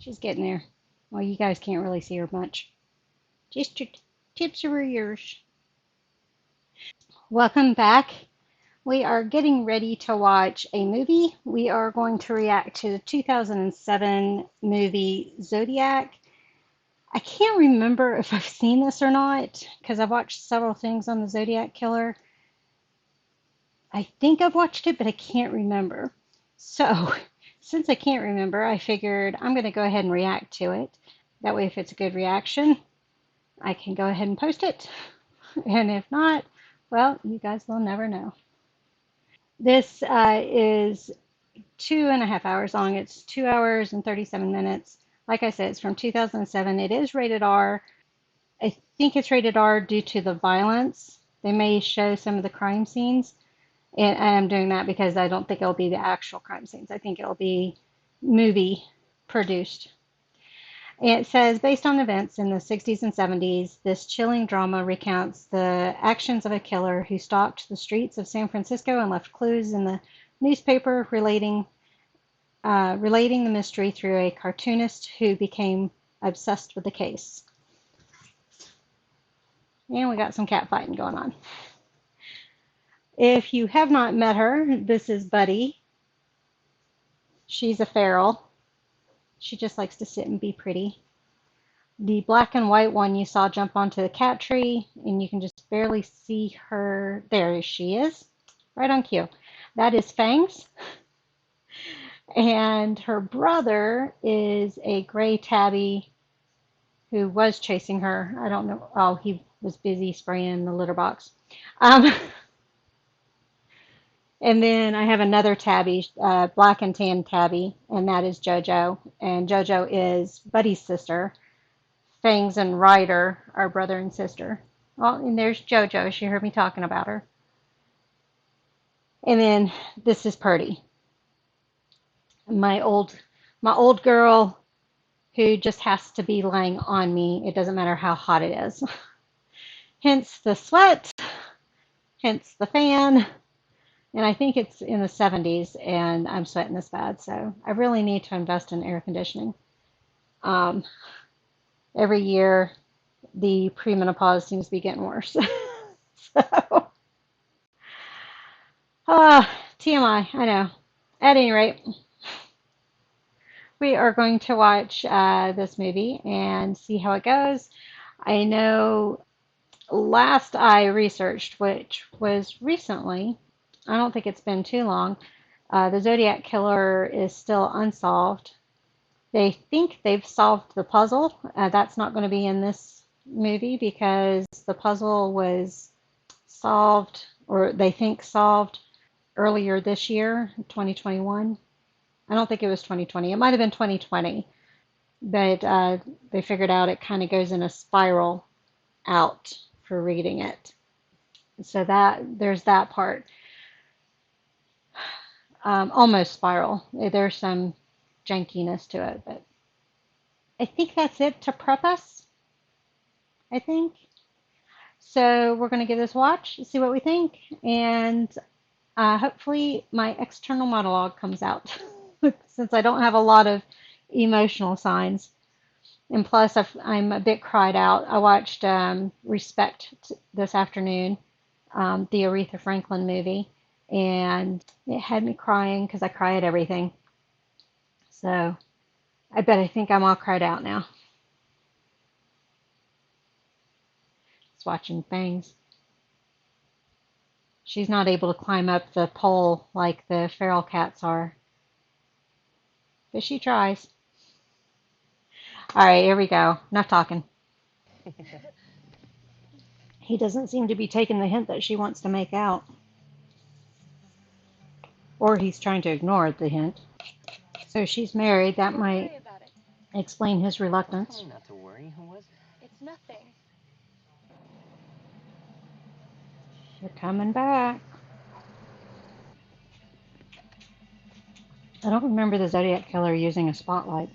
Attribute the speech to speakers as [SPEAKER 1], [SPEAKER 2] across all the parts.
[SPEAKER 1] She's getting there. Well, you guys can't really see her much. Just your tips of her ears. Welcome back. We are getting ready to watch a movie. We are going to react to the 2007 movie Zodiac. I can't remember if I've seen this or not because I've watched several things on the Zodiac Killer. I think I've watched it, but I can't remember. So, since I can't remember, I figured I'm going to go ahead and react to it. That way, if it's a good reaction, I can go ahead and post it. And if not, well, you guys will never know. This is 2.5 hours long. It's 2 hours and 37 minutes. Like I said, it's from 2007. It is rated R. I think it's rated R due to the violence. They may show some of the crime scenes. And I'm doing that because I don't think it'll be the actual crime scenes. I think it'll be movie produced. And it says, based on events in the 60s and 70s, this chilling drama recounts the actions of a killer who stalked the streets of San Francisco and left clues in the newspaper relating the mystery through a cartoonist who became obsessed with the case. And we got some cat fighting going on. If you have not met her, this is Buddy. She's a feral. She just likes to sit and be pretty. The black and white one you saw jump onto the cat tree, and you can just barely see her. There she is, right on cue. That is Fangs. And her brother is a gray tabby who was chasing her. I don't know. Oh, he was busy spraying the litter box. And then I have another tabby, black and tan tabby, and that is JoJo. And JoJo is Buddy's sister. Fangs and Ryder are brother and sister. Oh, and there's JoJo. She heard me talking about her. And then this is Purdy, my old girl who just has to be lying on me. It doesn't matter how hot it is. Hence the sweat, hence the fan. And I think it's in the 70s and I'm sweating this bad. So I really need to invest in air conditioning. Every year, the premenopause seems to be getting worse. So, TMI, I know. At any rate, we are going to watch this movie and see how it goes. I know last I researched, which was recently, I don't think it's been too long, the Zodiac Killer is still unsolved. They think they've solved the puzzle. That's not going to be in this movie because the puzzle was solved, or they think solved, earlier this year, 2021. I don't think it was 2020. It might have been 2020, but they figured out it kind of goes in a spiral out for reading it. So that there's that part. Almost spiral. There's some jankiness to it, but I think that's it to prep us, I think. So we're going to give this a watch, see what we think, and hopefully my external monologue comes out since I don't have a lot of emotional signs. And plus, I'm a bit cried out. I watched Respect this afternoon, the Aretha Franklin movie, and it had me crying because I cry at everything. So I think I'm all cried out now. Just watching Fangs. She's not able to climb up the pole like the feral cats are, but she tries. All right, here we go. Enough talking. He doesn't seem to be taking the hint that she wants to make out. Or he's trying to ignore the hint. So she's married. That might explain his reluctance.
[SPEAKER 2] Not to worry. Who was it?
[SPEAKER 3] It's nothing.
[SPEAKER 1] You're coming back. I don't remember the Zodiac Killer using a spotlight.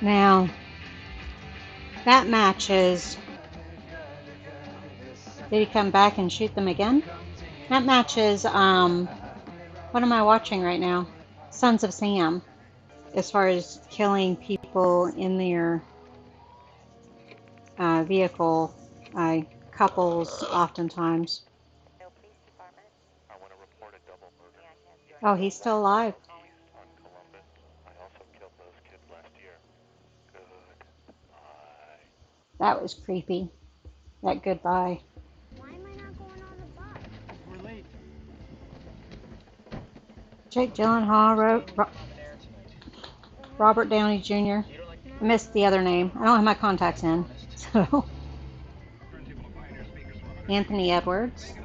[SPEAKER 1] Now, that matches. Did he come back and shoot them again? That matches, what am I watching right now? Sons of Sam, as far as killing people in their vehicle, couples oftentimes. Oh, he's still alive. That was creepy. That goodbye.
[SPEAKER 2] Why am I not going on the bus? We're late.
[SPEAKER 1] Jake Gyllenhaal wrote Robert Downey Jr. I missed the other name. I don't have my contacts in. So, Anthony Edwards.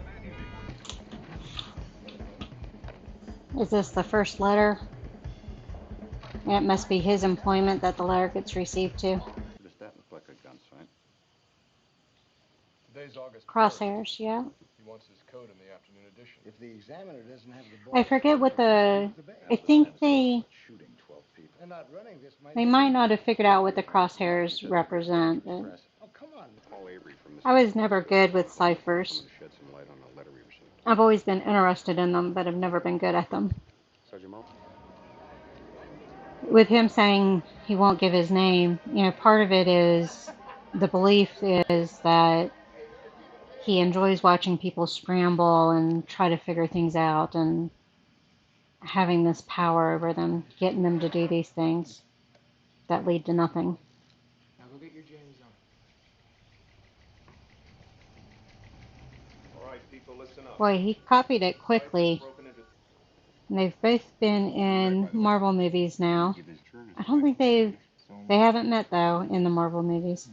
[SPEAKER 1] Is this the first letter? It must be his employment that the letter gets received to. Crosshairs, yeah.
[SPEAKER 3] He wants his code in the afternoon edition.
[SPEAKER 4] If the examiner doesn't have the
[SPEAKER 1] I forget what I think they might not have figured out what the crosshairs represent. But I was never good with ciphers. I've always been interested in them, but I've never been good at them. With him saying he won't give his name, part of it is the belief is that he enjoys watching people scramble and try to figure things out and having this power over them, getting them to do these things that lead to nothing.
[SPEAKER 2] Now go get your jammies on.
[SPEAKER 3] All right, people, listen up.
[SPEAKER 1] Boy, he copied it quickly. And they've both been in Marvel movies now. I don't think they haven't met though in the Marvel movies.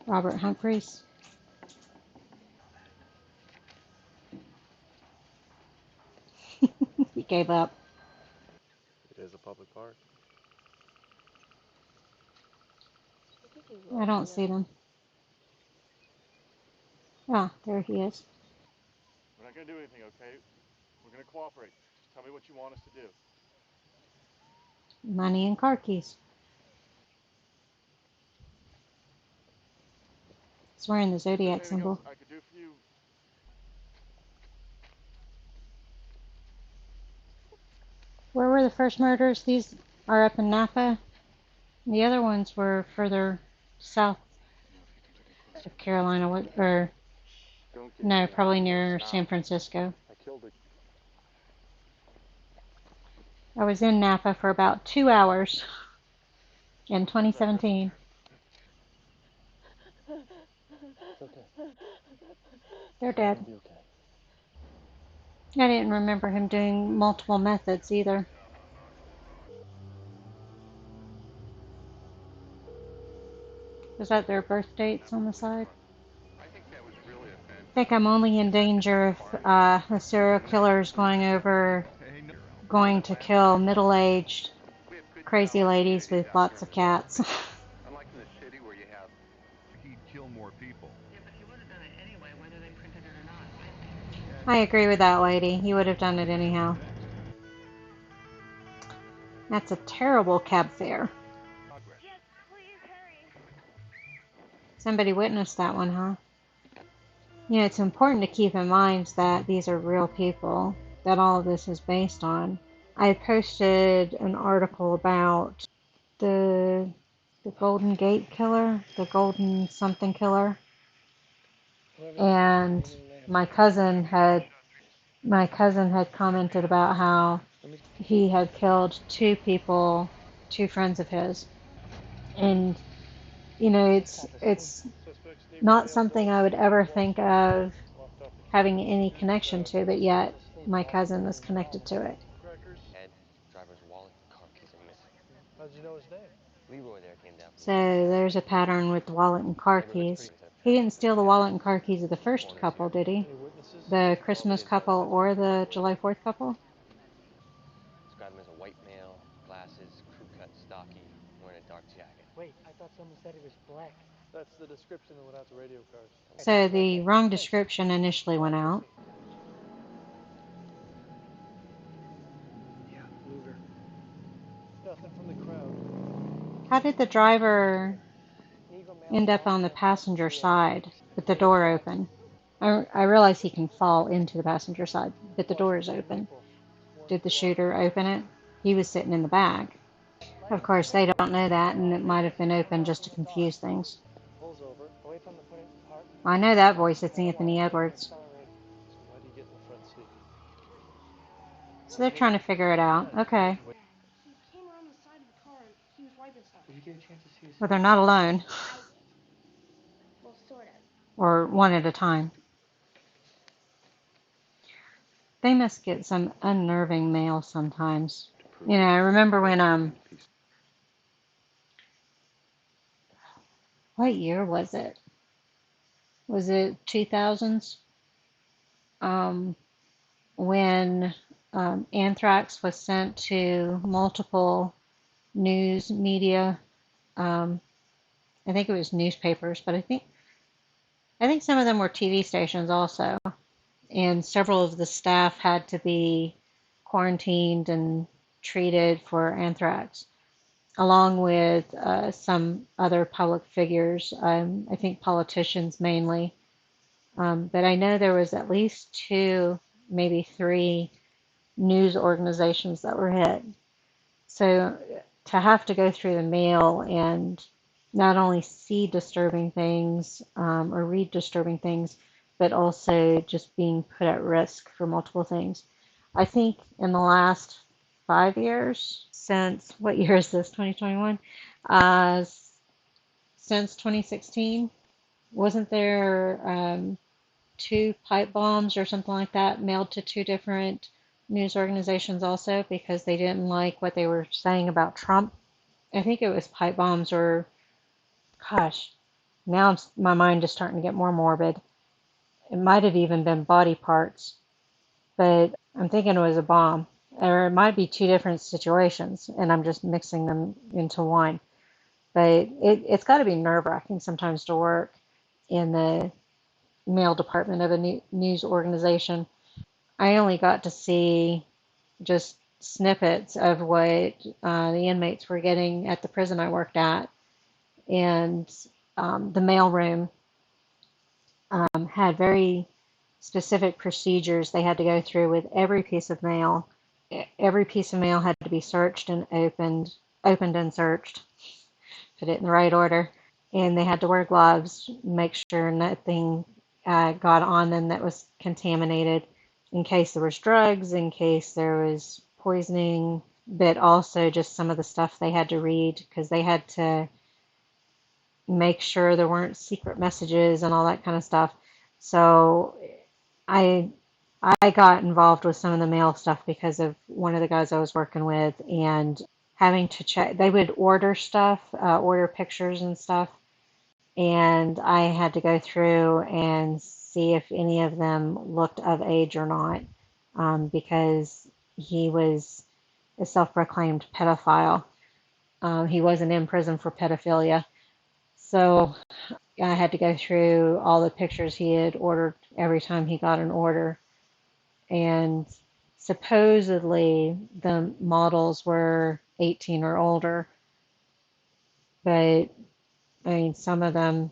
[SPEAKER 1] Robert Humphries. He gave up.
[SPEAKER 3] It is a public park.
[SPEAKER 1] I don't see them. Ah, there he is.
[SPEAKER 3] We're not going to do anything, okay? We're going to cooperate. Just tell me what you want us to do.
[SPEAKER 1] Money and car keys. He's wearing the Zodiac symbol.
[SPEAKER 3] I could do for you.
[SPEAKER 1] Where were the first murders? These are up in Napa. The other ones were further south of Carolina, or no, probably near San Francisco. I was in Napa for about 2 hours in 2017. They're dead. I didn't remember him doing multiple methods either. Was that their birth dates on the side? I think I'm only in danger if a serial killer is going to kill middle-aged crazy ladies with lots of cats.
[SPEAKER 3] Unlike in the city where you have... He'd kill more people.
[SPEAKER 5] Yeah, but he would have done it anyway, whether they printed it or not.
[SPEAKER 1] I agree with that lady. He would have done it anyhow. That's a terrible cab fare.
[SPEAKER 2] Yes, please hurry.
[SPEAKER 1] Somebody witnessed that one, huh? It's important to keep in mind that these are real people that all of this is based on. I posted an article about the Golden Gate Killer, the Golden something killer, and my cousin had commented about how he had killed 2 people, 2 friends of his, and it's not something I would ever think of having any connection to, but yet my cousin was connected to it.
[SPEAKER 6] Driver's wallet, car keys are missing.
[SPEAKER 2] How'd you know his name?
[SPEAKER 6] Leroy there came down.
[SPEAKER 1] So there's a pattern with the wallet and car keys. He didn't steal the wallet and car keys of the first couple, did he? The Christmas couple or the July 4th couple?
[SPEAKER 6] Described him as a white male, glasses, crew cut, stocky, wearing a dark jacket.
[SPEAKER 5] Wait, I thought someone said he was black.
[SPEAKER 2] That's the description that went out to radio cars.
[SPEAKER 1] So the wrong description initially went out.
[SPEAKER 2] Yeah, Luger. Nothing from the crowd.
[SPEAKER 1] How did the driver end up on the passenger side with the door open? I realize he can fall into the passenger side, but the
[SPEAKER 2] Watch
[SPEAKER 1] door
[SPEAKER 2] the
[SPEAKER 1] is
[SPEAKER 2] damn
[SPEAKER 1] open.
[SPEAKER 2] people. Warn
[SPEAKER 1] Did the
[SPEAKER 2] people out
[SPEAKER 1] shooter
[SPEAKER 2] there.
[SPEAKER 1] open it? He was sitting in the back. Of course, they don't know that, and it might have been open just to confuse things.
[SPEAKER 2] Pulls over, away from the part.
[SPEAKER 1] I know that voice. It's
[SPEAKER 2] Now
[SPEAKER 1] Anthony
[SPEAKER 2] watch, they're gonna
[SPEAKER 1] Edwards.
[SPEAKER 2] accelerate. So why do you get in the front seat?
[SPEAKER 1] So they're trying to figure it out. Okay.
[SPEAKER 5] He came around the side of the car and he was right beside
[SPEAKER 2] Did you get a chance to see his
[SPEAKER 1] Well, they're
[SPEAKER 2] face?
[SPEAKER 1] not alone,
[SPEAKER 5] I did. Well, sort of.
[SPEAKER 1] or one at a time. They must get some unnerving mail sometimes. You know, I remember when what year was it? Was it 2000s? Um, when anthrax was sent to multiple news media. Um, I think it was newspapers, but I think some of them were TV stations also, and several of the staff had to be quarantined and treated for anthrax, along with some other public figures. I think politicians mainly, but I know there was at least two, maybe three news organizations that were hit. So to have to go through the mail and not only see disturbing things or read disturbing things, but also just being put at risk for multiple things. I think in the last 5 years, since what year is this? 2021? Uh, since 2016, wasn't there two pipe bombs or something like that mailed to two different news organizations also because they didn't like what they were saying about Trump? I think it was pipe bombs or, gosh, now my mind is starting to get more morbid. It might have even been body parts, but I'm thinking it was a bomb. Or it might be two different situations, and I'm just mixing them into one. But it's got to be nerve-wracking sometimes to work in the mail department of a news organization. I only got to see just snippets of what the inmates were getting at the prison I worked at, and the mailroom had very specific procedures they had to go through with every piece of mail. Every piece of mail had to be searched and opened and searched, put it in the right order, and they had to wear gloves, make sure nothing got on them that was contaminated, in case there was drugs, in case there was poisoning, but also just some of the stuff they had to read because they had to make sure there weren't secret messages and all that kind of stuff. So I I got involved with some of the mail stuff because of one of the guys I was working with and having to check. They would order stuff, order pictures and stuff, and I had to go through and see if any of them looked of age or not, because he was a self-proclaimed pedophile. He wasn't in prison for pedophilia. So I had to go through all the pictures he had ordered every time he got an order. And supposedly the models were 18 or older, but I mean, some of them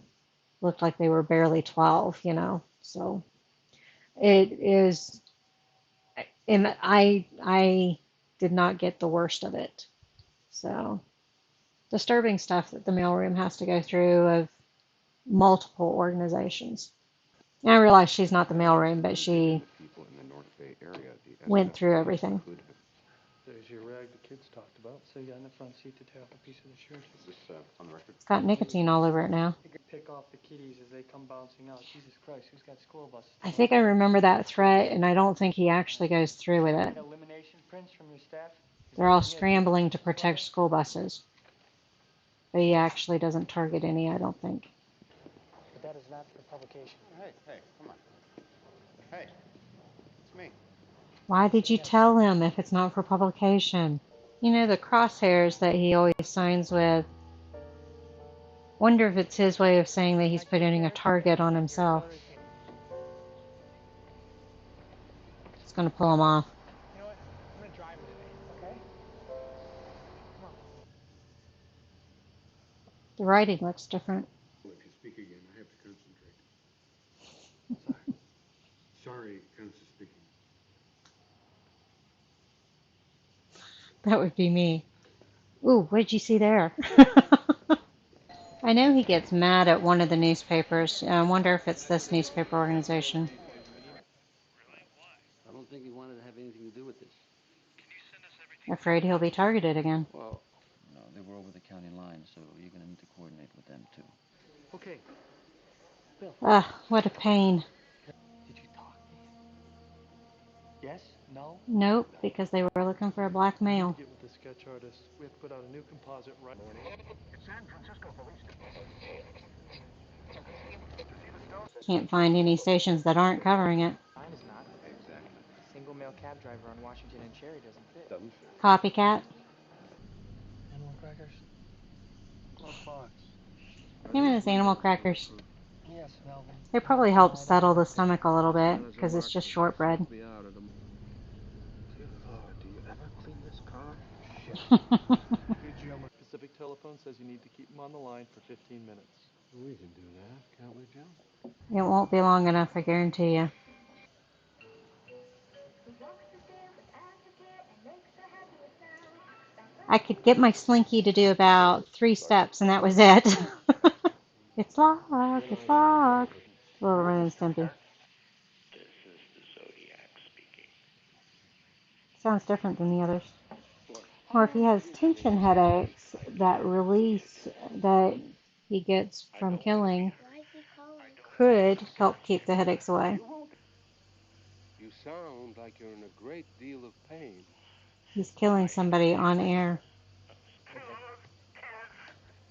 [SPEAKER 1] looked like they were barely 12, you know. So it is, and I did not get the worst of it. So disturbing stuff that the mailroom has to go through of multiple organizations. And I realize she's not the mailroom, but she went through everything.
[SPEAKER 2] There's your rag the kids talked about. So you got in the front seat to tear off a piece of the shirt.
[SPEAKER 1] It's got nicotine all over it now.
[SPEAKER 2] Pick off the kiddies as they come bouncing out. Jesus Christ, who's got school buses?
[SPEAKER 1] I think I remember that threat, and I don't think he actually goes through with it.
[SPEAKER 2] Elimination prints from your staff?
[SPEAKER 1] They're all scrambling to protect school buses, but he actually doesn't target any, I don't think.
[SPEAKER 2] But that is not for publication.
[SPEAKER 6] Hey, come on. Hey, it's me.
[SPEAKER 1] Why did you tell him if it's not for publication? You know, the crosshairs that he always signs with, wonder if it's his way of saying that he's putting a target on himself. It's going to pull him off.
[SPEAKER 5] You know what? I'm gonna drive it today. Okay? Come on.
[SPEAKER 1] The writing looks different.
[SPEAKER 2] Sorry.
[SPEAKER 7] Sorry, Council speaking.
[SPEAKER 1] That would be me. Ooh, what did you see there? I know he gets mad at one of the newspapers. I wonder if it's this newspaper organization.
[SPEAKER 4] I don't think he wanted to have anything to do with this.
[SPEAKER 1] Afraid he'll be targeted again.
[SPEAKER 4] Well, no, they were over the county line, so you're going to need to coordinate with them, too.
[SPEAKER 5] Okay. Bill,
[SPEAKER 1] Ugh, what a pain.
[SPEAKER 5] did you talk to him? Yes? No?
[SPEAKER 1] Nope, because they were looking for a black
[SPEAKER 2] We need
[SPEAKER 1] male.
[SPEAKER 2] to get with the sketch artist. We have to put out a new composite right morning.
[SPEAKER 1] Can't find any stations that aren't covering it.
[SPEAKER 5] Mine is not.
[SPEAKER 7] Exactly.
[SPEAKER 5] Single male cab driver on Washington and Cherry doesn't fit.
[SPEAKER 7] Doesn't fit.
[SPEAKER 1] Copycat.
[SPEAKER 5] Animal crackers?
[SPEAKER 7] Glove box.
[SPEAKER 1] Him and his animal crackers.
[SPEAKER 5] Yes, Melvin.
[SPEAKER 1] They probably help settle the stomach a little bit, because it's just shortbread.
[SPEAKER 7] Dear Lord, do you ever clean this car? Shit.
[SPEAKER 2] Pacific Telephone says you need to keep him on the line for 15 minutes.
[SPEAKER 7] We can do that, can't we, Jim?
[SPEAKER 1] It won't be long enough, I guarantee you. I could get my slinky to do about 3 steps, and that was it. It's locked, it's locked. Little Ren and Stimpy.
[SPEAKER 8] This is the Zodiac speaking.
[SPEAKER 1] Sounds different than the others.
[SPEAKER 8] Look,
[SPEAKER 1] Or if he has
[SPEAKER 8] you have
[SPEAKER 1] tension
[SPEAKER 8] any
[SPEAKER 1] headaches, that release that he gets from killing could help keep the headaches away.
[SPEAKER 7] You sound like you're in a great deal of pain.
[SPEAKER 1] He's killing somebody on air.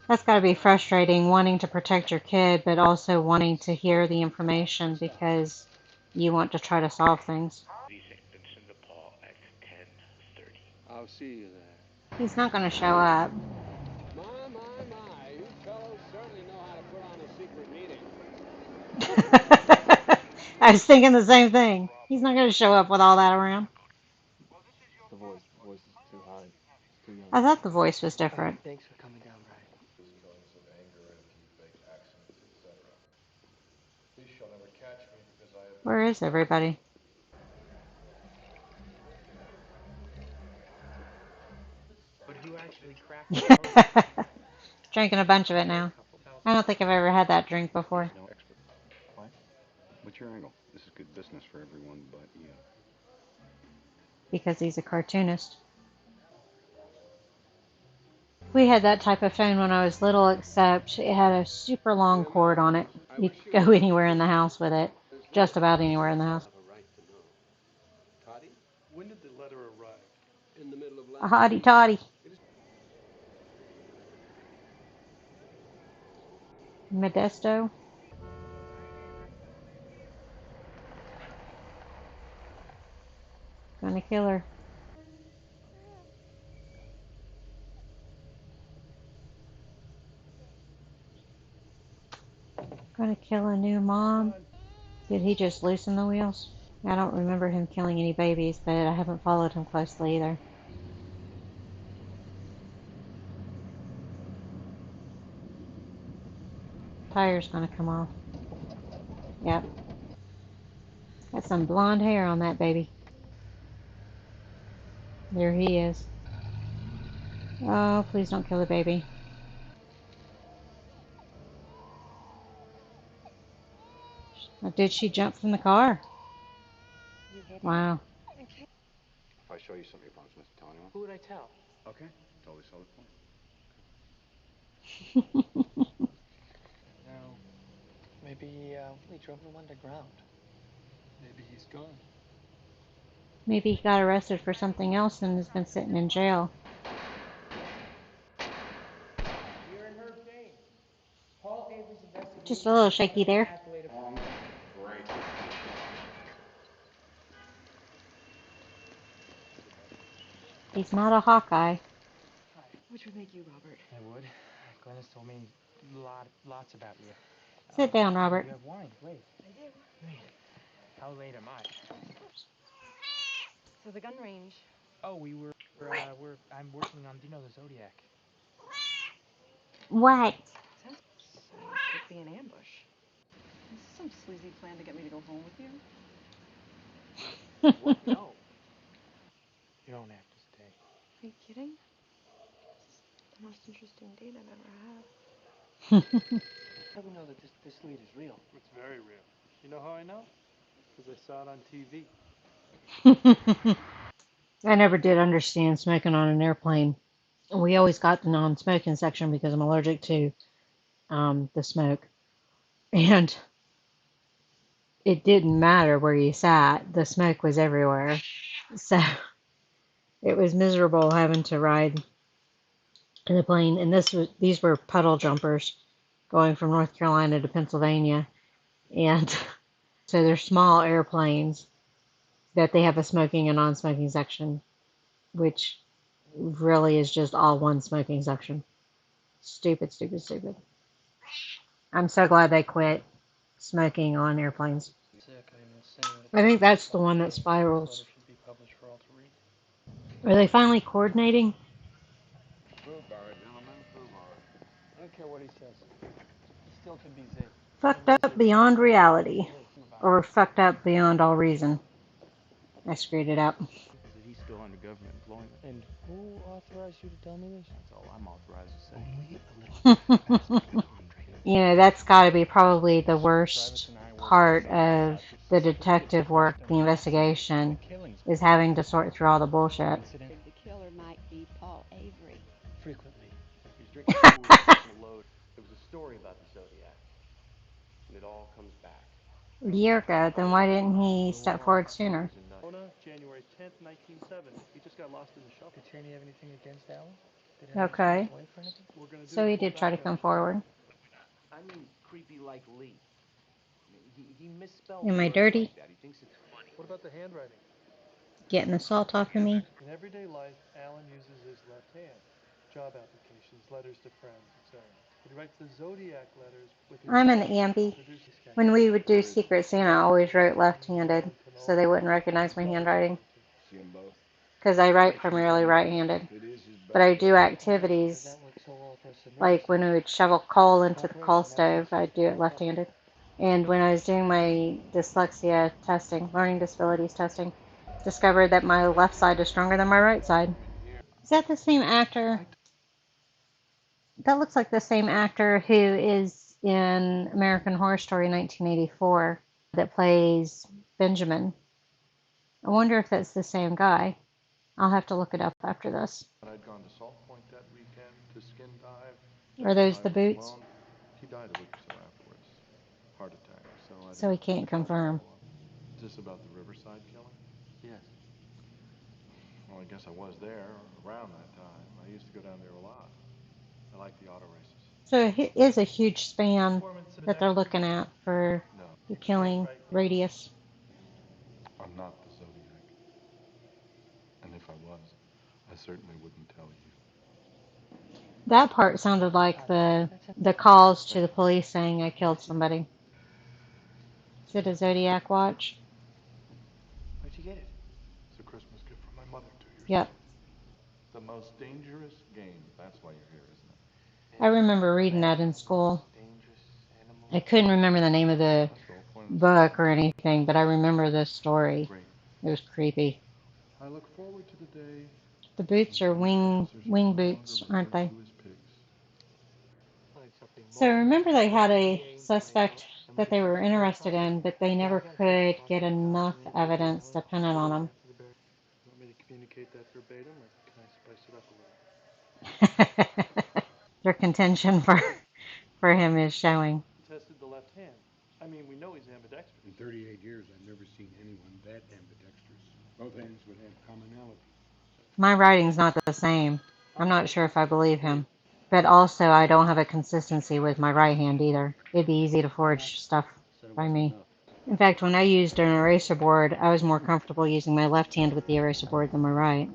[SPEAKER 1] That's got to be frustrating, wanting to protect your kid, but also wanting to hear the information because you want to try to solve things.
[SPEAKER 8] St. Vincent de Paul at 10:30.
[SPEAKER 7] I'll see you there.
[SPEAKER 1] He's not going to show up.
[SPEAKER 7] My, you fellows certainly know how to put on a secret meeting.
[SPEAKER 1] I was thinking the same thing. He's not going to show up with all that around.
[SPEAKER 5] The voice is too high. It's too young.
[SPEAKER 1] I thought the voice was different.
[SPEAKER 5] Thanks for coming down, Brian.
[SPEAKER 1] Where is everybody?
[SPEAKER 5] But who actually cracked the code?
[SPEAKER 1] Drinking a bunch of it now. I don't think I've ever had that drink before.
[SPEAKER 7] No expert. What? What's your angle? This is good business for everyone but you.
[SPEAKER 1] Because he's a cartoonist. We had that type of phone when I was little, except it had a super long cord on it. You could go anywhere in the house with it. Just about anywhere in the house.
[SPEAKER 7] Have a right to know. Toddy?
[SPEAKER 2] When did the letter arrive?
[SPEAKER 7] In the middle of
[SPEAKER 1] A
[SPEAKER 7] last
[SPEAKER 1] hottie
[SPEAKER 7] week.
[SPEAKER 1] toddy. Modesto. Gonna kill her. Gonna kill a new mom. Did he just loosen the wheels? I don't remember him killing any babies, but I haven't followed him closely either. Tire's gonna come off. Yep. Got some blonde hair on that baby. There he is. Oh, please don't kill the baby. Did she jump from the car? Wow.
[SPEAKER 7] If I show you something, you promise not to tell anyone?
[SPEAKER 5] Who would I tell?
[SPEAKER 7] Okay. Totally solid point.
[SPEAKER 5] No. Maybe he drove him underground.
[SPEAKER 2] Maybe he's gone.
[SPEAKER 1] Maybe he got arrested for something else and has been sitting in jail.
[SPEAKER 5] You're in Herb James. Paul Avery's investigation.
[SPEAKER 1] Just a little shaky there.
[SPEAKER 7] Great.
[SPEAKER 1] He's not a Hawkeye.
[SPEAKER 9] Which would make you Robert.
[SPEAKER 5] I would. Glennis told me lots about you.
[SPEAKER 1] Sit down, Robert.
[SPEAKER 5] You have wine. Great.
[SPEAKER 9] I do.
[SPEAKER 5] Great. How late am I?
[SPEAKER 9] So the gun range.
[SPEAKER 5] Oh, I'm working on, the Zodiac.
[SPEAKER 1] What?
[SPEAKER 9] Sounds so could be an ambush. Is this some sleazy plan to get me to go home with you?
[SPEAKER 5] What? No. You don't have to stay.
[SPEAKER 9] Are you kidding? This is the most interesting date I've ever had.
[SPEAKER 2] How do we know that this lead is real? It's very real. You know how I know? Because I saw it on TV.
[SPEAKER 1] I never did understand smoking on an airplane. We always got the non-smoking section because I'm allergic to the smoke. And it didn't matter where you sat, the smoke was everywhere. So it was miserable having to ride in the plane. And these were puddle jumpers going from North Carolina to Pennsylvania. And so they're small airplanes that they have a smoking and non-smoking section, which really is just all one smoking section. Stupid, stupid, stupid. I'm so glad they quit smoking on airplanes. I think that's the one that spirals.
[SPEAKER 2] Should be published for all to read.
[SPEAKER 1] Are they finally coordinating?
[SPEAKER 7] Foobar, gentlemen, foobar.
[SPEAKER 2] I don't care what he says. He still could be Zig.
[SPEAKER 1] Fucked up beyond reality. Or fucked up beyond all reason. I screwed it up.
[SPEAKER 2] Is that he's still under government employment. And who authorized you to tell me this? That's all I'm authorized to say. Only a little bit.
[SPEAKER 1] You know, that's got to be probably the worst part of the detective work, the investigation, is having to sort through all the bullshit.
[SPEAKER 8] The killer might be Paul Avery.
[SPEAKER 2] Frequently.
[SPEAKER 6] He was drinking booze on the load. There was a story about the Zodiac. And it all comes back.
[SPEAKER 1] A year ago, then why didn't he step forward sooner?
[SPEAKER 2] January 10th, 1970. He just got lost in the shuffle. Did Cheney have anything against Alan? Did he
[SPEAKER 1] Okay.
[SPEAKER 2] away for anything? We're gonna do
[SPEAKER 1] So
[SPEAKER 2] the
[SPEAKER 1] he
[SPEAKER 2] full
[SPEAKER 1] did try to come
[SPEAKER 2] background.
[SPEAKER 1] forward.
[SPEAKER 10] I mean, creepy like Lee. I mean, he misspells
[SPEAKER 1] Am I
[SPEAKER 10] words
[SPEAKER 1] dirty?
[SPEAKER 10] like that. He thinks it's funny.
[SPEAKER 2] What about the handwriting?
[SPEAKER 1] Getting the salt off of me?
[SPEAKER 2] In everyday life, Alan uses his left hand. Job applications, letters to friends, etc. But he writes the Zodiac letters with his
[SPEAKER 1] I'm an
[SPEAKER 2] right hand.
[SPEAKER 1] ambi. When we would do Secret Santa, I always wrote left-handed so they wouldn't recognize my handwriting.
[SPEAKER 7] See them both.
[SPEAKER 1] Because I write primarily right-handed.
[SPEAKER 7] It is his
[SPEAKER 1] But I
[SPEAKER 7] best.
[SPEAKER 1] do activities like when we would shovel coal into the coal stove, I'd do it left-handed. And when I was doing my dyslexia testing, learning disabilities testing, discovered that my left side is stronger than my right side. Is that the same actor? That looks like the same actor who is in American Horror Story 1984 that plays Benjamin. I wonder if that's the same guy. I'll have to look it up after this.
[SPEAKER 11] I'd gone to Salt Point that weekend to skin dive.
[SPEAKER 1] Are those the boots?
[SPEAKER 11] Well, he died a week or so afterwards. Heart attack.
[SPEAKER 1] So he can't confirm.
[SPEAKER 11] Is this about the Riverside killing?
[SPEAKER 6] Yes.
[SPEAKER 11] Well, I guess I was there around that time. I used to go down there a lot. I like the auto races.
[SPEAKER 1] So it is a huge span that they're looking at for
[SPEAKER 11] No,
[SPEAKER 1] the killing radius.
[SPEAKER 11] I'm not the Zodiac. And if I was, I certainly wouldn't tell you.
[SPEAKER 1] That part sounded like the calls to the police saying I killed somebody. Is it a Zodiac watch?
[SPEAKER 10] Where'd you get it?
[SPEAKER 11] It's a Christmas gift from my mother 2 years
[SPEAKER 1] Yep.
[SPEAKER 11] ago. The most dangerous game. That's why you're here, isn't it?
[SPEAKER 1] I remember reading that in school.
[SPEAKER 10] Dangerous animal.
[SPEAKER 1] I couldn't remember the name of the
[SPEAKER 11] That's the whole point of the
[SPEAKER 1] book or anything, but I remember this story.
[SPEAKER 11] Great.
[SPEAKER 1] It was creepy.
[SPEAKER 11] I look forward to the day
[SPEAKER 1] The boots are wing boots, aren't they?
[SPEAKER 11] to his pigs.
[SPEAKER 1] So remember they had a suspect that they were interested in, but they never could get enough evidence to pin it on him.
[SPEAKER 2] Want me to communicate that verbatim, or can I spice it up a little?
[SPEAKER 1] Their contention for him is showing.
[SPEAKER 2] Tested the left hand. I mean, we know he's ambidextrous.
[SPEAKER 7] In 38 years, I've never seen anyone that ambidextrous. Both hands would have commonality.
[SPEAKER 1] My writing's not the same. I'm not sure if I believe him. But also, I don't have a consistency with my right hand either. It'd be easy to forge stuff by me. In fact, when I used an eraser board, I was more comfortable using my left hand with the eraser board than my right.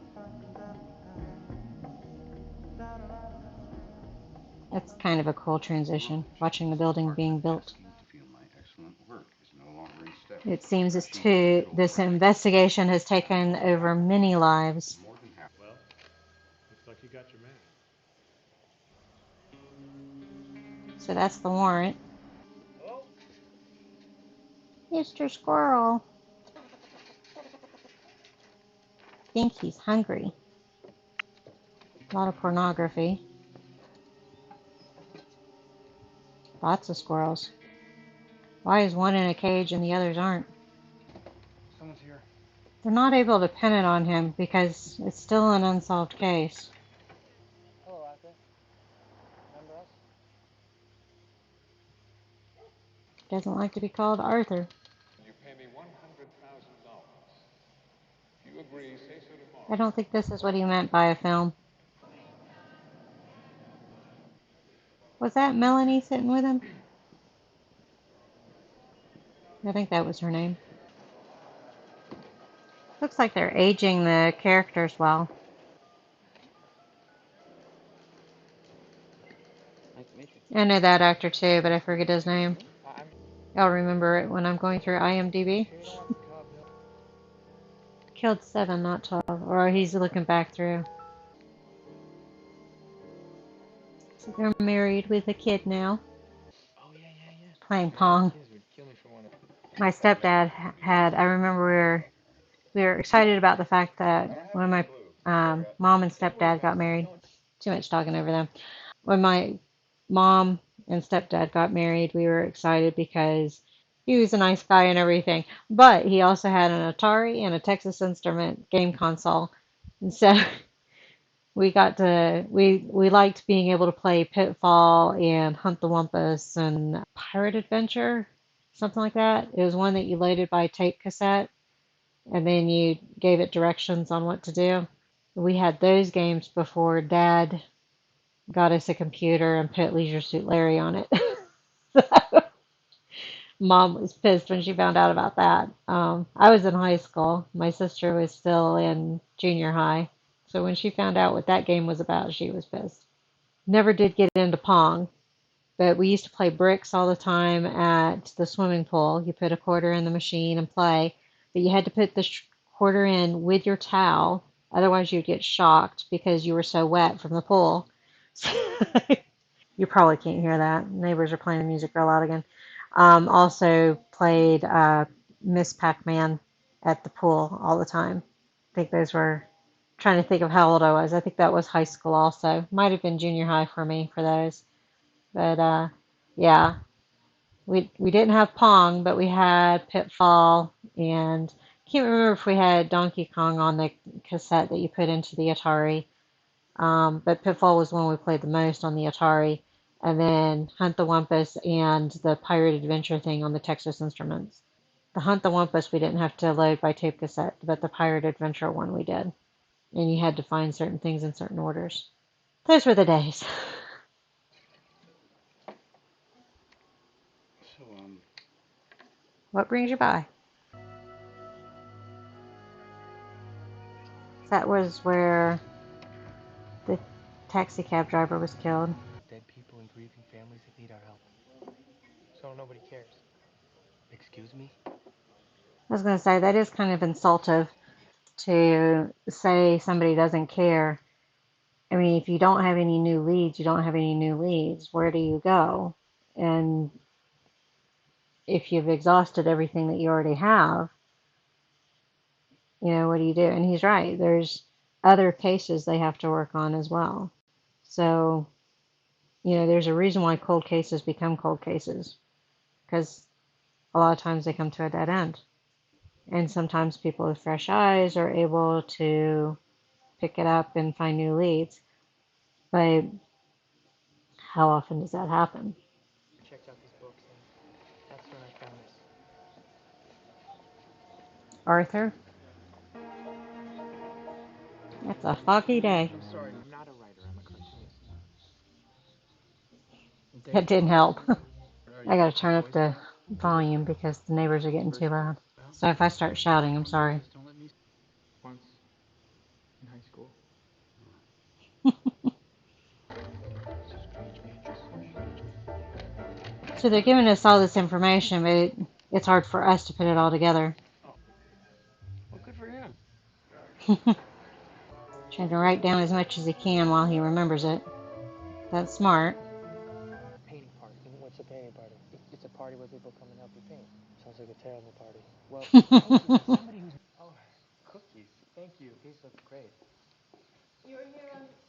[SPEAKER 1] That's kind of a cool transition, watching the building being built. It seems this investigation has taken over many lives.
[SPEAKER 3] Well, looks like you got your man.
[SPEAKER 1] So that's the warrant.
[SPEAKER 2] Hello?
[SPEAKER 1] Mr. Squirrel. think he's hungry. A lot of pornography. Lots of squirrels. Why is one in a cage and the others aren't?
[SPEAKER 5] Someone's here.
[SPEAKER 1] They're not able to pin it on him because it's still an unsolved case.
[SPEAKER 5] Hello, Arthur. Remember us?
[SPEAKER 1] Doesn't like to be called Arthur.
[SPEAKER 7] You pay me $100,000. If you agree, say so
[SPEAKER 1] I
[SPEAKER 7] tomorrow.
[SPEAKER 1] don't think this is what he meant by a film. Was that Melanie sitting with him? I think that was her name. Looks like they're aging the characters well.
[SPEAKER 4] Nice to meet you.
[SPEAKER 1] I know that actor too, but I forget his name.
[SPEAKER 5] I'm.
[SPEAKER 1] I'll remember it when I'm going through IMDb.
[SPEAKER 2] Kano wants a cob milk.
[SPEAKER 1] Killed 7, not 12. Or he's looking back through. So they're married with a kid now,
[SPEAKER 10] Oh yeah, yeah, yeah.
[SPEAKER 1] playing
[SPEAKER 10] If I had
[SPEAKER 1] Pong.
[SPEAKER 10] kids, would kill me for one.
[SPEAKER 1] My stepdad had, I remember we were excited about the fact that when my mom and stepdad got married, too much talking over them. When my mom and stepdad got married, we were excited because he was a nice guy and everything. But he also had an Atari and a Texas Instrument game console. And so we liked being able to play Pitfall and Hunt the Wumpus and Pirate Adventure, something like that. It was one that you loaded by tape cassette and then you gave it directions on what to do. We had those games before Dad got us a computer and put Leisure Suit Larry on it. So Mom was pissed when she found out about that. I was in high school. My sister was still in junior high. So when she found out what that game was about, she was pissed. Never did get into Pong, but we used to play bricks all the time at the swimming pool. You put a quarter in the machine and play, but you had to put the quarter in with your towel. Otherwise, you'd get shocked because you were so wet from the pool. You probably can't hear that. Neighbors are playing the music real loud again. Also played Miss Pac-Man at the pool all the time. I think those were, trying to think of how old I was. I think that was high school also. Might have been junior high for me for those. But yeah, we didn't have Pong, but we had Pitfall, and I can't remember if we had Donkey Kong on the cassette that you put into the Atari. But Pitfall was the one we played the most on the Atari, and then Hunt the Wumpus and the Pirate Adventure thing on the Texas Instruments. The Hunt the Wumpus we didn't have to load by tape cassette, but the Pirate Adventure one we did, and you had to find certain things in certain orders. Those were the days.
[SPEAKER 8] So,
[SPEAKER 1] What brings you by? That was where the taxi cab driver was killed.
[SPEAKER 10] Dead people and grieving families that need our help.
[SPEAKER 5] So nobody cares.
[SPEAKER 10] Excuse me?
[SPEAKER 1] I was going to say that is kind of insultive to say somebody doesn't care. I mean, if you don't have any new leads, you don't have any new leads. Where do you go? And if you've exhausted everything that you already have, what do you do? And he's right. There's other cases they have to work on as well. So, there's a reason why cold cases become cold cases because a lot of times they come to a dead end. And sometimes people with fresh eyes are able to pick it up and find new leads. But how often does that happen?
[SPEAKER 5] I checked out these books, and that's when I found this.
[SPEAKER 1] Arthur, it's a foggy day.
[SPEAKER 5] I'm sorry, I'm not a writer. I'm a cartoonist.
[SPEAKER 1] That didn't help. I gotta turn up the volume because the neighbors are getting too loud. So if I start shouting, I'm sorry.
[SPEAKER 5] Once in high school.
[SPEAKER 1] So they're giving us all this information, but it's hard for us to put it all together.
[SPEAKER 8] well, good for him.
[SPEAKER 1] Trying to write down as much as he can while he remembers it. That's smart.
[SPEAKER 5] Painting party. What's a painting party? It's a party where people come and help you paint. Sounds like a terrible party. Well, somebody who's. Oh, cookies. Thank you.
[SPEAKER 10] cookies look great.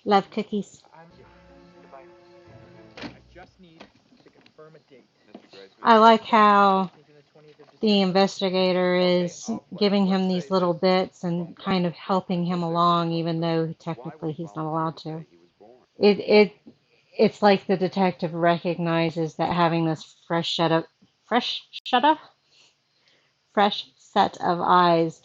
[SPEAKER 1] Love cookies.
[SPEAKER 5] Goodbye. I just need to confirm a date.
[SPEAKER 3] Mr. Grace, we
[SPEAKER 1] I
[SPEAKER 3] have
[SPEAKER 1] like
[SPEAKER 3] a
[SPEAKER 1] how
[SPEAKER 5] 15th and the 20th of
[SPEAKER 1] the
[SPEAKER 5] December.
[SPEAKER 1] investigator
[SPEAKER 3] Okay,
[SPEAKER 1] is
[SPEAKER 3] I'll play.
[SPEAKER 1] giving
[SPEAKER 3] Let's
[SPEAKER 1] him
[SPEAKER 3] say
[SPEAKER 1] these little
[SPEAKER 3] this
[SPEAKER 1] bits
[SPEAKER 3] phone
[SPEAKER 1] and
[SPEAKER 3] call.
[SPEAKER 1] kind of helping him
[SPEAKER 3] Let's say we're
[SPEAKER 1] along,
[SPEAKER 3] pretty close
[SPEAKER 1] even
[SPEAKER 3] to it.
[SPEAKER 1] though
[SPEAKER 3] Why
[SPEAKER 1] technically
[SPEAKER 3] would he
[SPEAKER 1] he's not
[SPEAKER 3] volunteer
[SPEAKER 1] allowed
[SPEAKER 3] the
[SPEAKER 1] to.
[SPEAKER 3] day he was born?
[SPEAKER 1] It's like the detective recognizes that having this fresh shut up, fresh set of eyes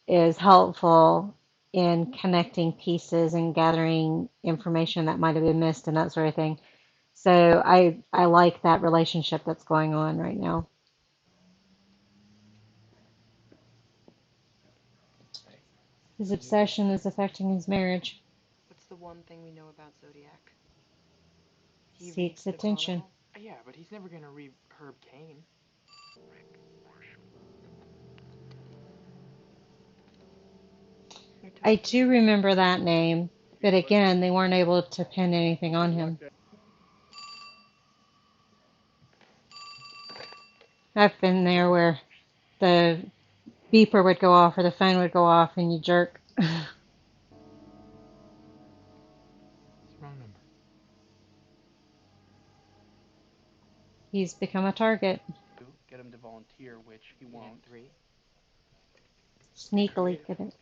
[SPEAKER 1] is helpful in connecting pieces and gathering information that might have been missed and that sort of thing. So I like that relationship that's going on right now. His obsession is affecting his marriage.
[SPEAKER 9] What's the one thing we know about Zodiac? He reads
[SPEAKER 1] Seeks
[SPEAKER 9] the
[SPEAKER 1] attention.
[SPEAKER 9] comical.
[SPEAKER 5] Yeah, but he's never gonna read Herb Cain.
[SPEAKER 9] They're
[SPEAKER 1] I
[SPEAKER 9] talking
[SPEAKER 1] do
[SPEAKER 9] about
[SPEAKER 1] remember that name, but again, they weren't able to pin anything on him. I've been there where the beeper would go off or the phone would go off and you jerk.
[SPEAKER 5] It's the wrong number.
[SPEAKER 1] He's become a target.
[SPEAKER 10] Get him to volunteer, which he won't.
[SPEAKER 5] Unit 3.
[SPEAKER 1] Sneakily get it.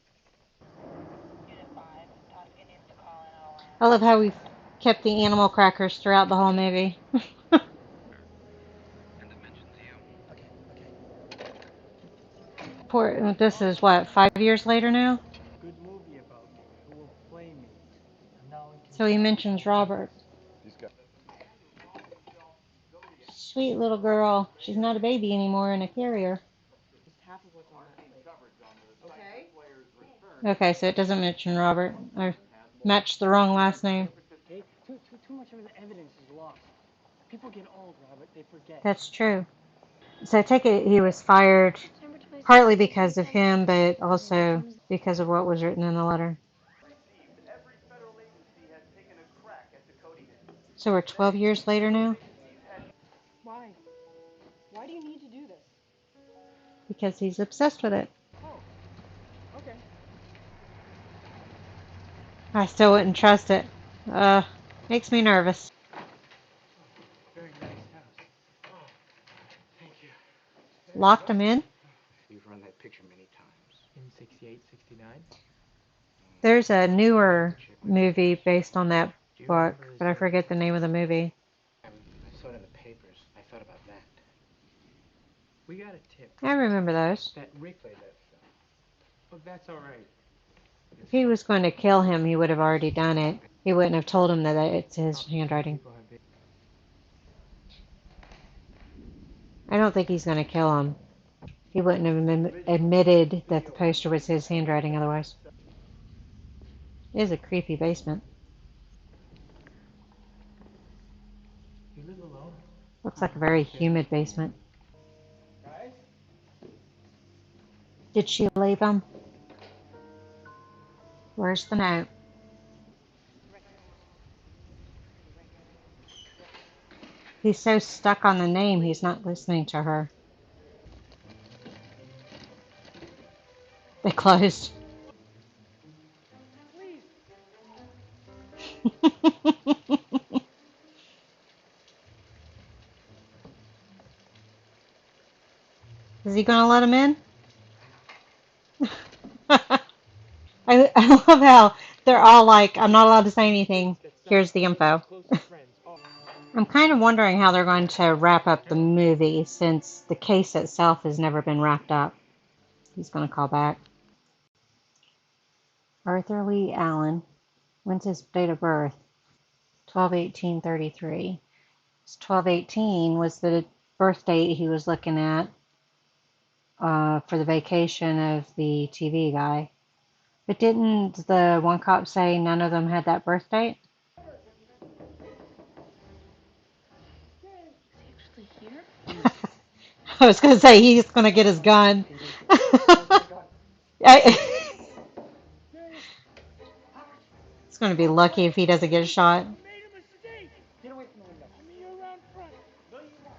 [SPEAKER 1] I love how we've kept the animal crackers throughout the whole movie. Poor, this is what, 5 years later now?
[SPEAKER 10] Good movie about me. Who will play me?
[SPEAKER 5] And now we can
[SPEAKER 1] So he
[SPEAKER 5] start
[SPEAKER 1] mentions
[SPEAKER 5] cutting
[SPEAKER 1] Robert.
[SPEAKER 5] loose.
[SPEAKER 3] These guys.
[SPEAKER 1] Sweet little girl. She's not a baby anymore in a carrier.
[SPEAKER 9] just half of what's on that plate. Okay.
[SPEAKER 1] Okay, so it doesn't mention Robert. I matched the wrong last name.
[SPEAKER 5] Okay? Too much of the evidence is lost. People get old, Robert. They forget.
[SPEAKER 1] That's true. So I take it he was fired partly because of him, but also because of what was written in the letter. So we're 12 years later now?
[SPEAKER 9] Why? Why do you need to do this?
[SPEAKER 1] Because he's obsessed with it.
[SPEAKER 9] Oh, okay.
[SPEAKER 1] I still wouldn't trust it. Makes me nervous.
[SPEAKER 5] Very nice house. Oh, thank you.
[SPEAKER 1] Locked him in?
[SPEAKER 10] We've run that picture many times.
[SPEAKER 5] In 68, 69?
[SPEAKER 1] There's a
[SPEAKER 10] I'll have
[SPEAKER 1] newer
[SPEAKER 10] to check my
[SPEAKER 1] movie
[SPEAKER 10] papers.
[SPEAKER 1] based on that
[SPEAKER 5] Do you
[SPEAKER 1] book,
[SPEAKER 5] remember the
[SPEAKER 1] but I
[SPEAKER 5] Zodiac
[SPEAKER 1] forget the name of the
[SPEAKER 5] house?
[SPEAKER 1] movie.
[SPEAKER 10] I saw it in the papers. I thought about that.
[SPEAKER 5] We got a tip
[SPEAKER 1] I remember those.
[SPEAKER 5] that Rick.
[SPEAKER 10] Play that film.
[SPEAKER 5] Oh, that's all right.
[SPEAKER 1] If he was going to kill him, he would have already done it. He wouldn't have told him that it's his handwriting.
[SPEAKER 5] People have been.
[SPEAKER 1] I don't think he's going to kill him. He wouldn't have admitted that the poster was his handwriting otherwise. It is a creepy basement.
[SPEAKER 5] You live alone?
[SPEAKER 1] Looks like a very humid basement.
[SPEAKER 5] Guys?
[SPEAKER 1] Did she leave him? Where's the note? He's so stuck on the name, he's not listening to her. They closed.
[SPEAKER 5] Please.
[SPEAKER 1] Is he going to let him in? I love how they're all like, I'm not allowed to say anything. Here's the info. I'm kind of wondering how they're going to wrap up the movie since the case itself has never been wrapped up. He's going to call back. Arthur Lee Allen. When's his date of birth? 12/18/33. 12/18 was the birth date he was looking at for the vacation of the TV guy. But didn't the one cop say none of them had that birth date?
[SPEAKER 9] Is he actually here?
[SPEAKER 1] I was going to say he's going to get his gun. He's going to be lucky if he doesn't get a shot.
[SPEAKER 5] You made a mistake. Get away from the window. I'm here around front. No, you won't.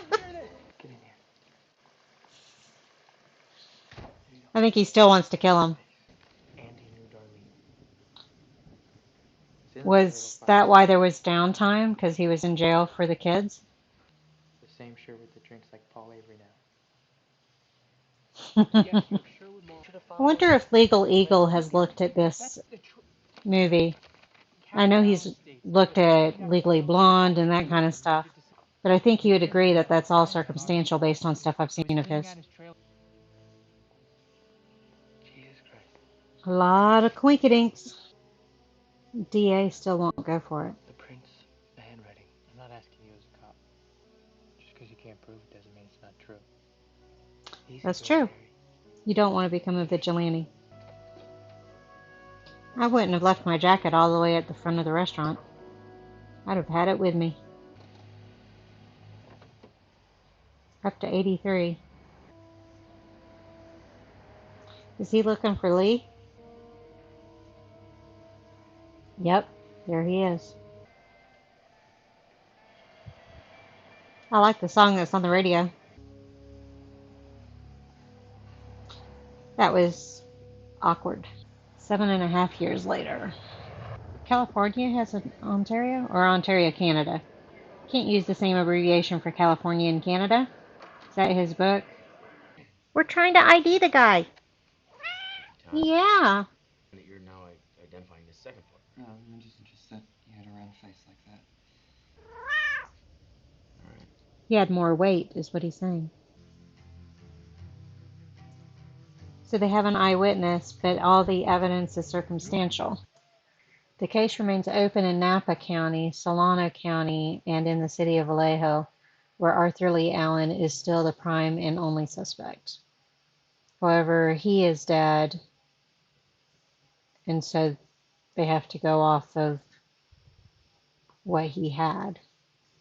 [SPEAKER 5] Here it is. Get in here. There you go.
[SPEAKER 1] I think he still wants to kill him.
[SPEAKER 5] And he knew Darlene. It's in the potato
[SPEAKER 1] Was
[SPEAKER 5] fire.
[SPEAKER 1] that why there was downtime? Because he was in jail for the kids?
[SPEAKER 5] The same shirt with the drinks like Paul Avery now.
[SPEAKER 1] I
[SPEAKER 5] Yes, your Sherwood Mall should have followed
[SPEAKER 1] wonder if Legal
[SPEAKER 5] the plan
[SPEAKER 1] Eagle
[SPEAKER 5] from the
[SPEAKER 1] has
[SPEAKER 5] beginning.
[SPEAKER 1] looked at
[SPEAKER 5] That's
[SPEAKER 1] this
[SPEAKER 5] the
[SPEAKER 1] movie. I
[SPEAKER 5] Karen
[SPEAKER 1] know
[SPEAKER 5] Allen
[SPEAKER 1] he's
[SPEAKER 5] states that
[SPEAKER 1] looked
[SPEAKER 5] the
[SPEAKER 1] at
[SPEAKER 5] Zodiac
[SPEAKER 1] Legally
[SPEAKER 5] killer was
[SPEAKER 1] Blonde and
[SPEAKER 5] always
[SPEAKER 1] that kind of
[SPEAKER 5] Zodiac
[SPEAKER 1] stuff,
[SPEAKER 5] related to some.
[SPEAKER 1] but I think you would
[SPEAKER 5] He
[SPEAKER 1] agree
[SPEAKER 5] doesn't
[SPEAKER 1] that
[SPEAKER 5] have
[SPEAKER 1] that's all
[SPEAKER 5] friends on our
[SPEAKER 1] circumstantial based on stuff I've
[SPEAKER 5] so he's
[SPEAKER 1] seen of
[SPEAKER 5] cleaning
[SPEAKER 1] his.
[SPEAKER 5] out his trailer.
[SPEAKER 6] Jesus Christ.
[SPEAKER 1] A lot of quinkydinks. DA still won't go for it.
[SPEAKER 5] The prints, the handwriting. I'm not asking you as a cop. Just because you can't prove it doesn't mean it's not true. Easy
[SPEAKER 1] That's
[SPEAKER 5] go,
[SPEAKER 1] true.
[SPEAKER 5] Jerry.
[SPEAKER 1] You don't want to become a vigilante. I wouldn't have left my jacket all the way at the front of the restaurant. I'd have had it with me. Up to 83. Is he looking for Lee? Yep, there he is. I like the song that's on the radio. That was awkward. 7.5 years later. California has an Ontario? Or Ontario, Canada. Can't use the same abbreviation for California and Canada. Is that his book? We're trying to ID the guy. Yeah.
[SPEAKER 10] You're now identifying the second part.
[SPEAKER 4] No, I'm just that he had a round face like that.
[SPEAKER 10] All right.
[SPEAKER 1] He had more weight, is what he's saying. So they have an eyewitness, but all the evidence is circumstantial. The case remains open in Napa County, Solano County, and in the city of Vallejo, where Arthur Lee Allen is still the prime and only suspect. However, he is dead, and so they have to go off of what he had.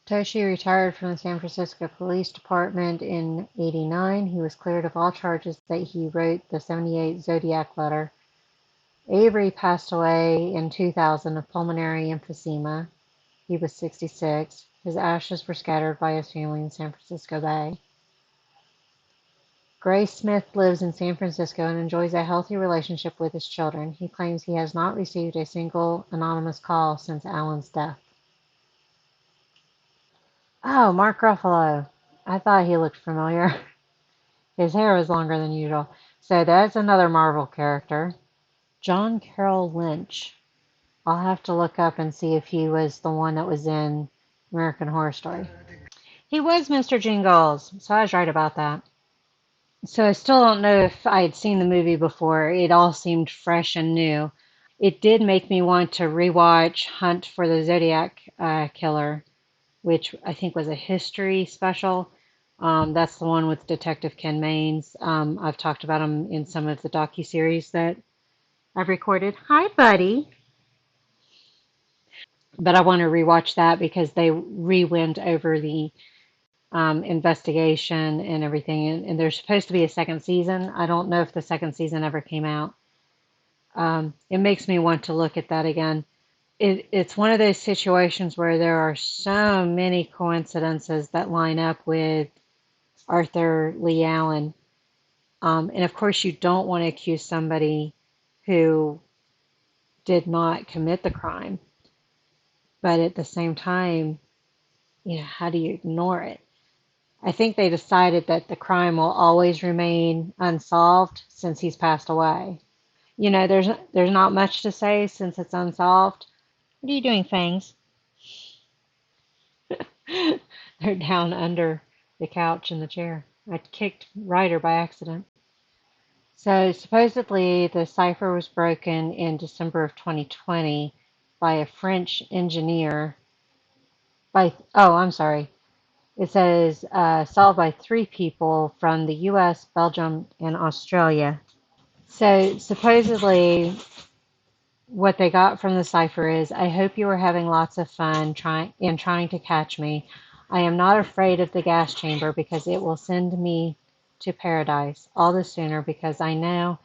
[SPEAKER 1] Toshi retired from the San Francisco Police Department in '89. He was cleared of all charges that he wrote the '78 Zodiac letter. Avery passed away in 2000 of pulmonary emphysema. He was 66. His ashes were scattered by his family in San Francisco Bay. Gray Smith lives in San Francisco and enjoys a healthy relationship with his children. He claims he has not received a single anonymous call since Allen's death. Oh, Mark Ruffalo. I thought he looked familiar. His hair was longer than usual. So that's another Marvel character. John Carroll Lynch. I'll have to look up and see if he was the one that was in American Horror Story. He was Mr. Jingles, so I was right about that. So I still don't know if I had seen the movie before. It all seemed fresh and new. It did make me want to rewatch Hunt for the Zodiac Killer, which I think was a history special. That's the one with Detective Ken Maines. I've talked about him in some of the docuseries that I've recorded. Hi, buddy. But I want to rewatch that because they re-went over the investigation and everything. And there's supposed to be a second season. I don't know if the second season ever came out. It makes me want to look at that again. It's one of those situations where there are so many coincidences that line up with Arthur Lee Allen. And of course, you don't want to accuse somebody who did not commit the crime. But at the same time, how do you ignore it? I think they decided that the crime will always remain unsolved since he's passed away. There's not much to say since it's unsolved. What are you doing, Fangs? They're down under the couch and the chair. I kicked Ryder by accident. So supposedly the cipher was broken in December of 2020 by a French engineer. I'm sorry. It says solved by 3 people from the U.S., Belgium, and Australia. So supposedly what they got from the cipher is, I hope you are having lots of fun trying to catch me. I am not afraid of the gas chamber because it will send me to paradise all the sooner because I now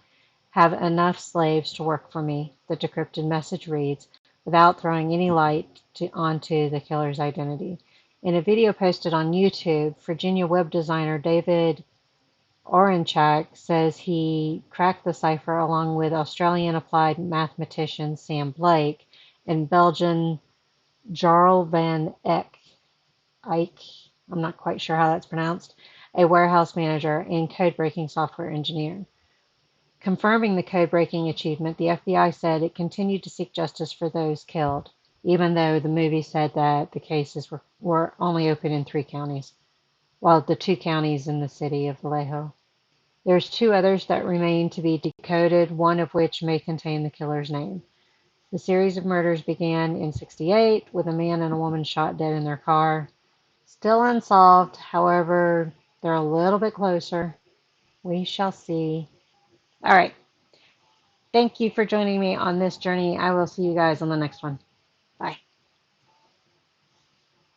[SPEAKER 1] have enough slaves to work for me. The decrypted message reads, without throwing any light onto the killer's identity. In a video posted on YouTube, Virginia web designer David Orenchak says he cracked the cipher along with Australian applied mathematician Sam Blake and Belgian Jarl van Eyck, I'm not quite sure how that's pronounced, a warehouse manager and code-breaking software engineer. Confirming the code-breaking achievement, the FBI said it continued to seek justice for those killed, even though the movie said that the cases were only open in 3 counties, while the 2 counties in the city of Vallejo. There's 2 others that remain to be decoded, one of which may contain the killer's name. The series of murders began in '68 with a man and a woman shot dead in their car. Still unsolved, however, they're a little bit closer. We shall see. All right. Thank you for joining me on this journey. I will see you guys on the next one. Bye.